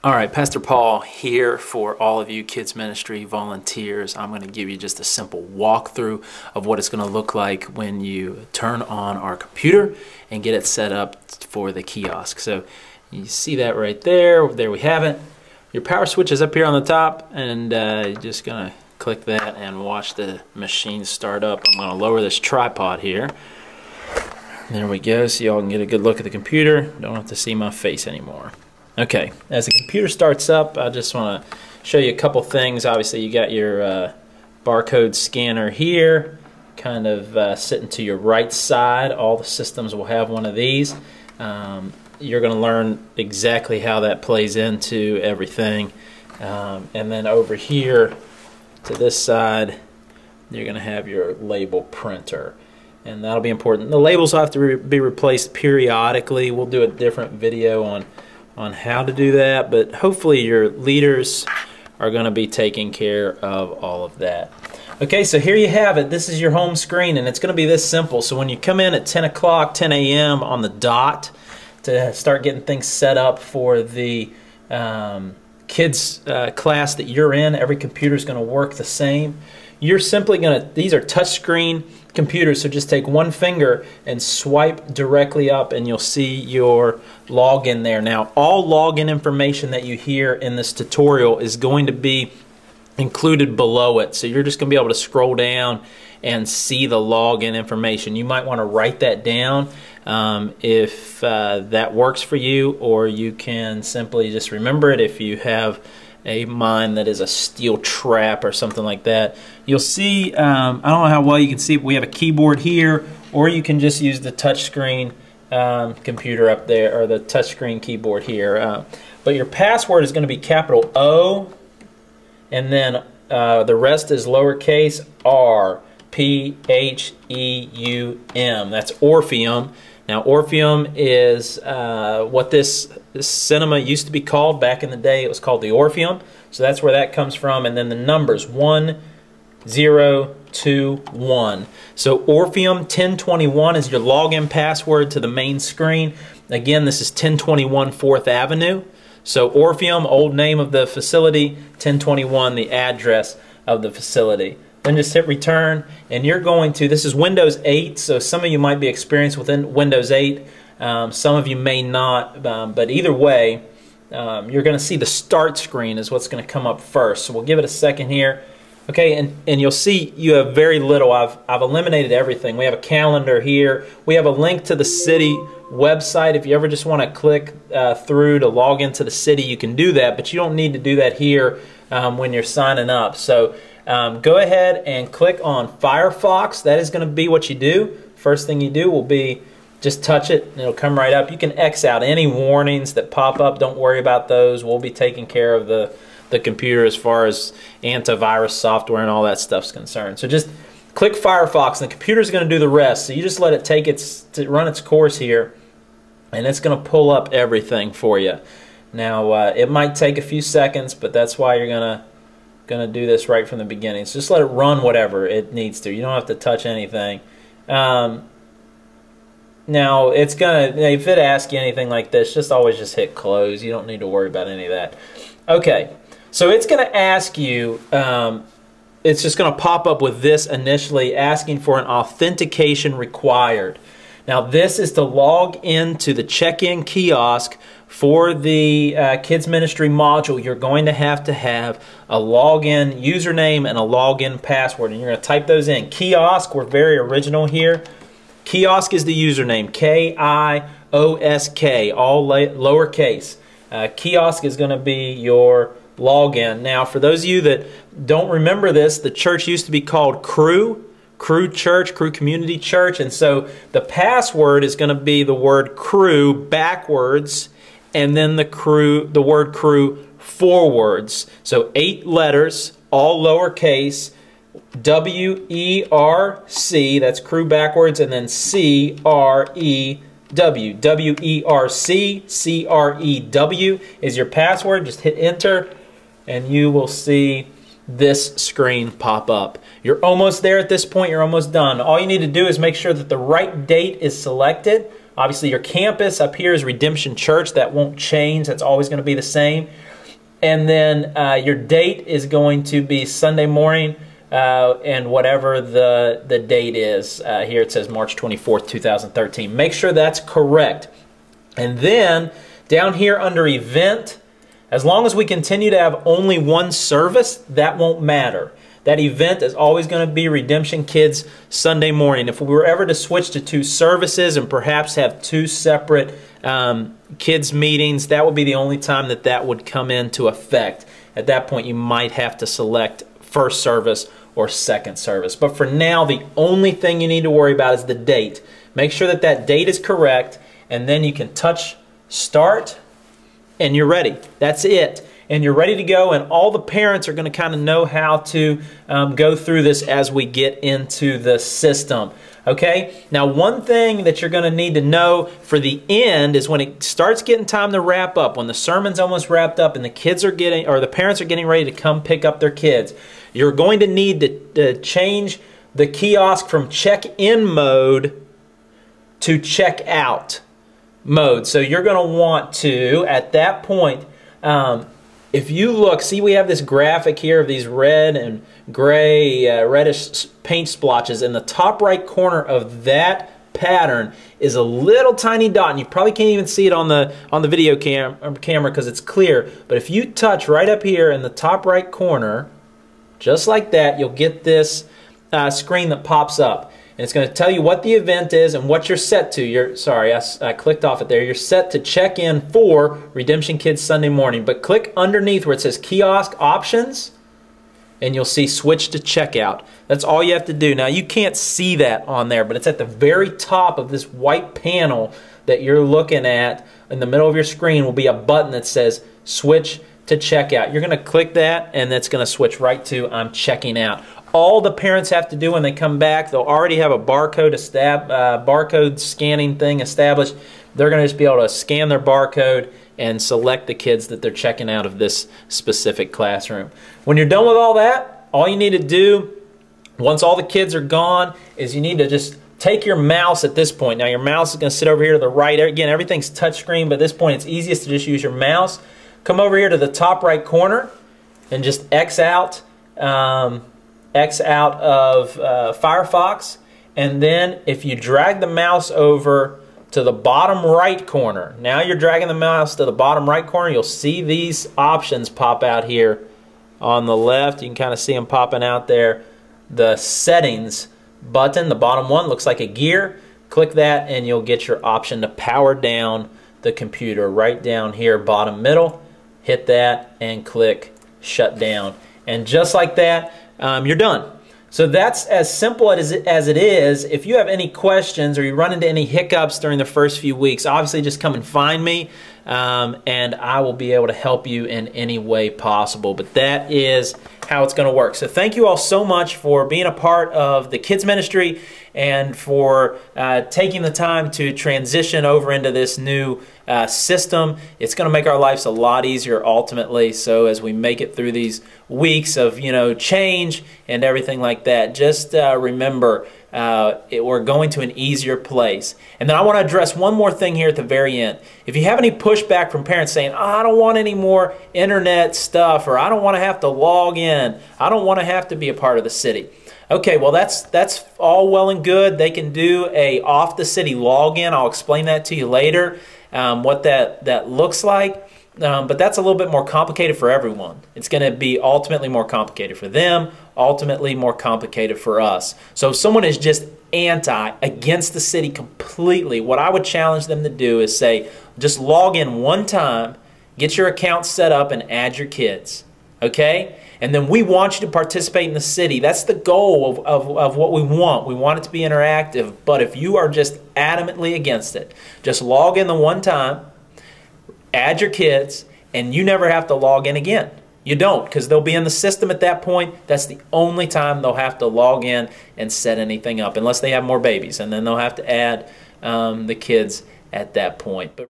All right, Pastor Paul here for all of you kids ministry volunteers. I'm going to give you just a simple walkthrough of what it's going to look like when you turn on our computer and get it set up for the kiosk. So you see that right there. There we have it. Your power switch is up here on the top, and you're just going to click that and watch the machine start up. I'm going to lower this tripod here. There we go, so y'all can get a good look at the computer. Don't have to see my face anymore. Okay, as the computer starts up, I just want to show you a couple things. Obviously, you got your barcode scanner here, kind of sitting to your right side. All the systems will have one of these. You're going to learn exactly how that plays into everything. And then over here to this side, you're going to have your label printer. And that'll be important. The labels will have to be replaced periodically. We'll do a different video on how to do that, but hopefully your leaders are going to be taking care of all of that. Okay, so here you have it. This is your home screen, and it's going to be this simple. So when you come in at 10 o'clock, 10 a.m. on the dot to start getting things set up for the kids class that you're in, every computer is going to work the same. You're simply going to, these are touchscreen computers, so just take one finger and swipe directly up and you'll see your login there. Now, all login information that you hear in this tutorial is going to be included below it. So you're just going to be able to scroll down and see the login information. You might want to write that down if that works for you, or you can simply just remember it if you have a mind that is a steel trap or something like that. You'll see, I don't know how well you can see, but we have a keyboard here, or you can just use the touchscreen computer up there, or the touchscreen keyboard here. But your password is going to be capital O, and then the rest is lowercase r, P-H-E-U-M. That's Orpheum. Now, Orpheum is what this cinema used to be called back in the day. It was called the Orpheum. So that's where that comes from. And then the numbers 1021. So Orpheum 1021 is your login password to the main screen. Again, this is 1021 4th Avenue. So Orpheum, old name of the facility, 1021, the address of the facility. Then just hit return, and you're going to, this is Windows 8, so some of you might be experienced within Windows 8, some of you may not, but either way, you're going to see the start screen is what's going to come up first. So we'll give it a second here. Okay, and you'll see you have very little. I've eliminated everything. We have a calendar here. We have a link to the city website. If you ever just want to click through to log into the city, you can do that, but you don't need to do that here when you're signing up. So go ahead and click on Firefox. That is going to be what you do. First thing you do will be just touch it and it'll come right up. You can X out any warnings that pop up. Don't worry about those. We'll be taking care of the computer as far as antivirus software and all that stuff's concerned. So just click Firefox and the computer's going to do the rest. So you just let it take run its course here, and it's going to pull up everything for you. Now it might take a few seconds, but that's why you're going to do this right from the beginning. So just let it run whatever it needs to. You don't have to touch anything. Now it's gonna, if it asks you anything like this, just always just hit close. You don't need to worry about any of that. Okay, so it's gonna ask you, it's just gonna pop up with this initially asking for an authentication required. Now this is to log into the check-in kiosk for the Kids Ministry module. You're going to have a login username and a login password, and you're going to type those in. Kiosk, we're very original here. Kiosk is the username, K-I-O-S-K, all lowercase. Kiosk is going to be your login. Now, for those of you that don't remember this, the church used to be called Cru Church, Cru Community Church, and so the password is going to be the word Cru backwards, and then the word Cru forwards. So 8 letters, all lowercase, W-E-R-C, that's Cru backwards, and then C-R-E-W. W-E-R-C, C-R-E-W is your password. Just hit enter, and you will see this screen pop up. You're almost there at this point. You're almost done. All you need to do is make sure that the right date is selected. Obviously, your campus up here is Redemption Church. That won't change. That's always going to be the same. And then your date is going to be Sunday morning, and whatever the date is. Here it says March 24th, 2013. Make sure that's correct. And then down here under event, as long as we continue to have only one service, that won't matter. That event is always going to be Redemption Kids Sunday morning. If we were ever to switch to 2 services and perhaps have 2 separate kids meetings, that would be the only time that that would come into effect. At that point, you might have to select first service or second service. But for now, the only thing you need to worry about is the date. Make sure that that date is correct, and then you can touch start, and you're ready. That's it. And you're ready to go, and all the parents are going to kind of know how to go through this as we get into the system. Okay? Now, one thing that you're going to need to know for the end is when it starts getting time to wrap up, when the sermon's almost wrapped up and the kids are getting, or the parents are getting ready to come pick up their kids, you're going to need to change the kiosk from check-in mode to check-out mode. So you're going to want to, at that point, if you look, see we have this graphic here of these red and gray, reddish paint splotches. In the top right corner of that pattern is a little tiny dot, and you probably can't even see it on the video camera because it's clear. But if you touch right up here in the top right corner, just like that, you'll get this screen that pops up. And it's going to tell you what the event is and what you're set to. Sorry, I clicked off it there. You're set to check in for Redemption Kids Sunday morning. But click underneath where it says Kiosk Options, and you'll see Switch to Checkout. That's all you have to do. Now, you can't see that on there, but it's at the very top of this white panel that you're looking at. In the middle of your screen will be a button that says Switch to Checkout. You're going to click that, and that's going to switch right to I'm checking out. All the parents have to do when they come back, they'll already have a barcode scanning thing established. They're going to just be able to scan their barcode and select the kids that they're checking out of this specific classroom. When you're done with all that, all you need to do, once all the kids are gone, is you need to just take your mouse at this point. Now your mouse is going to sit over here to the right. Again, everything's touchscreen, but at this point it's easiest to just use your mouse. Come over here to the top right corner and just X out of Firefox, and then if you drag the mouse over to the bottom right corner, now you're dragging the mouse to the bottom right corner, you'll see these options pop out here on the left. You can kind of see them popping out there. The settings button, the bottom one, looks like a gear. Click that and you'll get your option to power down the computer right down here, bottom middle. Hit that and click shut down. And just like that, you're done. So that's as simple as it is. If you have any questions or you run into any hiccups during the first few weeks, obviously just come and find me, and I will be able to help you in any way possible. But that is how it's going to work. So thank you all so much for being a part of the kids ministry and for taking the time to transition over into this new system. It's going to make our lives a lot easier ultimately. So as we make it through these weeks of change and everything like that, just remember we're going to an easier place. And then I want to address one more thing here at the very end. If you have any pushback from parents saying, oh, I don't want any more internet stuff, or I don't want to have to log in, I don't want to have to be a part of the city. Okay, well that's all well and good. They can do a off the city login. I'll explain that to you later, what that looks like. But that's a little bit more complicated for everyone. It's going to be ultimately more complicated for them, ultimately more complicated for us. So if someone is just against the city completely, what I would challenge them to do is say, just log in one time, get your account set up, and add your kids. Okay? And then we want you to participate in the city. That's the goal of what we want. We want it to be interactive. But if you are just adamantly against it, just log in the one time, add your kids, and you never have to log in again. You don't, because they'll be in the system at that point. That's the only time they'll have to log in and set anything up, unless they have more babies, and then they'll have to add the kids at that point. But